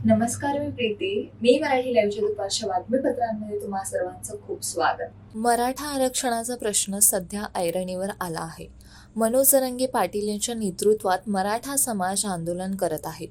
नमस्कार, मी प्रीती. मी मराठी लाईव्हच्या दुपारच्या बातमीपत्रांमध्ये तुम्हा सर्वांचं खूप स्वागत. मराठा आरक्षणाचा प्रश्न सध्या ऐरणीवर आला आहे. मनोज जरांगे पाटील यांच्या नेतृत्वात मराठा समाज आंदोलन करत आहेत.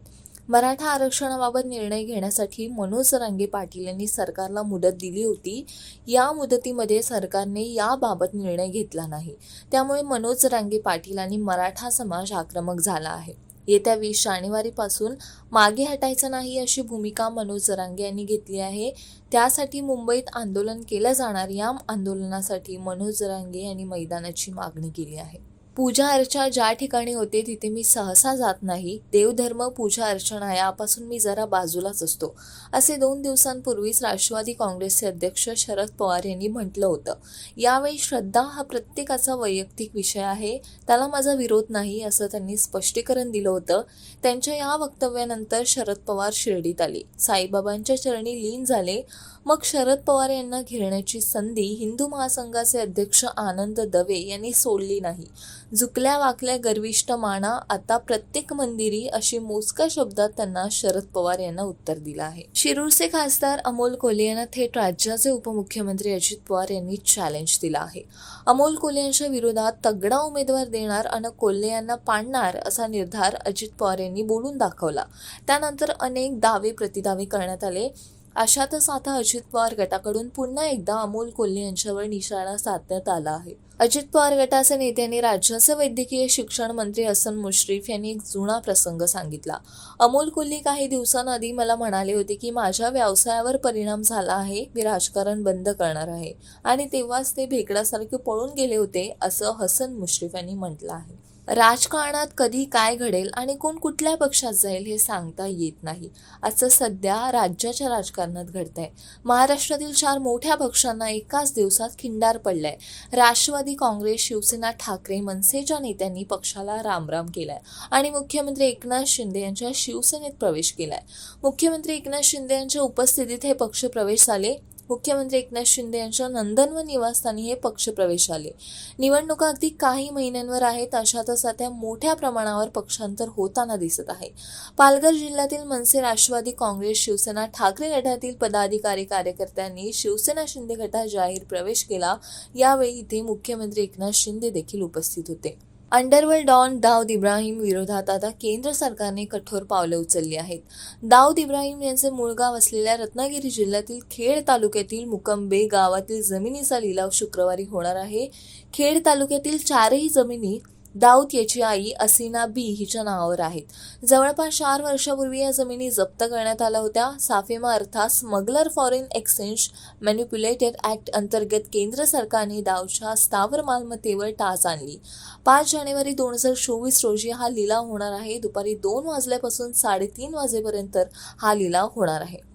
मराठा आरक्षणाबाबत निर्णय घेण्यासाठी मनोज जरांगे पाटील यांनी सरकारला मुदत दिली होती. या मुदतीमध्ये सरकारने याबाबत निर्णय घेतला नाही. त्यामुळे मनोज जरांगे पाटील आणि मराठा समाज आक्रमक झाला आहे. येत्या 20 जानेवारीपासून मागे हटायचं नाही अशी भूमिका मनोज जरांगे यांनी घेतली आहे. त्यासाठी मुंबईत आंदोलन केलं जाणार. या आंदोलनासाठी मनोज जरांगे यांनी मैदानाची मागणी केली आहे. पूजा अर्चा ज्या ठिकाणी होते तिथे मी सहसा जात नाही. देवधर्म, पूजा अर्चना यापासून मी जरा बाजूलाच असतो, असे 2 दिवसांपूर्वीच राष्ट्रवादी काँग्रेसचे अध्यक्ष शरद पवार यांनी म्हटलं होतं. यावेळी श्रद्धा हा प्रत्येकाचा वैयक्तिक विषय आहे, त्याला माझा विरोध नाही, असं त्यांनी स्पष्टीकरण दिलं होतं. त्यांच्या या वक्तव्यानंतर शरद पवार शिर्डीत आले, साईबाबांच्या चरणी लीन झाले. मग शरद पवार यांना घेरण्याची संधी हिंदू महासंघाचे अध्यक्ष आनंद दवे यांनी सोडली नाही. झुकल्या वाकल्या गर्विष्ठ माना आता प्रत्येक मंदिरी, अशी मोजक्या शब्दात त्यांना शरद पवार यांना उत्तर दिलं आहे. शिरूरचे खासदार अमोल कोल्हे यांना थेट राज्याचे उपमुख्यमंत्री अजित पवार यांनी चॅलेंज दिलं आहे. अमोल कोल्हे यांच्या विरोधात तगडा उमेदवार देणार आणि कोल्हे यांना पाडणार असा निर्धार अजित पवार यांनी बोलून दाखवला. त्यानंतर अनेक दावे प्रतिदावे करण्यात आले. अशातच आता अजित पवार गटाकडून पुन्हा एकदा अमोल कोल्हे यांच्यावर निशाणा साधण्यात आला आहे. अजित पवार गटाचे नेत्यांनी राज्याचे वैद्यकीय शिक्षण मंत्री हसन मुश्रीफ यांनी एक जुना प्रसंग सांगितला. अमोल कोल्हे काही दिवसांआधी मला म्हणाले होते की माझ्या व्यवसायावर परिणाम झाला आहे, मी राजकारण बंद करणार आहे, आणि तेव्हाच ते भेकडासारखे पळून गेले होते, असं हसन मुश्रीफ यांनी म्हटलं आहे. राजकारणात कधी काय घडेल आणि कोण कुठल्या पक्षात जाईल हे सांगता येत नाही. असं सध्या राज्याच्या राजकारणात घडतंय. महाराष्ट्रातील 4 मोठ्या पक्षांना एकाच दिवसात खिंडार पडलाय. राष्ट्रवादी काँग्रेस, शिवसेना, ठाकरे, मनसेच्या नेत्यांनी पक्षाला रामराम केलाय आणि मुख्यमंत्री एकनाथ शिंदे यांच्या शिवसेनेत प्रवेश केलाय. मुख्यमंत्री एकनाथ शिंदे यांच्या उपस्थितीत हे पक्ष प्रवेश झाले. मुख्यमंत्री एकनाथ शिंदे यांच्या नंदनवन निवासस्थानी हे पक्षप्रवेश आले. निवडणुका अगदी काही महिन्यांवर आहेत. अशातच आता मोठ्या प्रमाणावर पक्षांतर होताना दिसत आहे. पालघर जिल्ह्यातील मनसे, राष्ट्रवादी काँग्रेस, शिवसेना, ठाकरे गटातील पदाधिकारी कार्यकर्त्यांनी शिवसेना शिंदे गटात जाहीर प्रवेश केला. यावेळी इथे मुख्यमंत्री एकनाथ शिंदे देखील उपस्थित होते. अंडरवर्ल्ड डॉन दाऊद इब्राहिम विरोधात आता केंद्र सरकारने कठोर पावले उचलली आहेत. दाऊद इब्राहिम यांचे मूळ गाव असलेल्या रत्नागिरी जिल्ह्यातील खेड तालुक्यातील मुकंबे गावातील जमिनीचा लिलाव शुक्रवारी होणार आहे. खेड तालुक्यातील 4ही जमिनी दाऊद याची आई असिना बी हिच्या नावावर आहेत. जवळपास 4 वर्षापूर्वी या जमिनी जप्त करण्यात आल्या होत्या. साफेमा अर्थात स्मगलर फॉरेन एक्सचेंज मॅन्युप्युलेटेड ॲक्ट अंतर्गत केंद्र सरकारने दाऊदच्या स्थावर मालमत्तेवर टाच आणली. 5 जानेवारी 2024 रोजी हा लिलाव होणार आहे. दुपारी 2 वाजल्यापासून 3:30 वाजेपर्यंत हा लिलाव होणार आहे.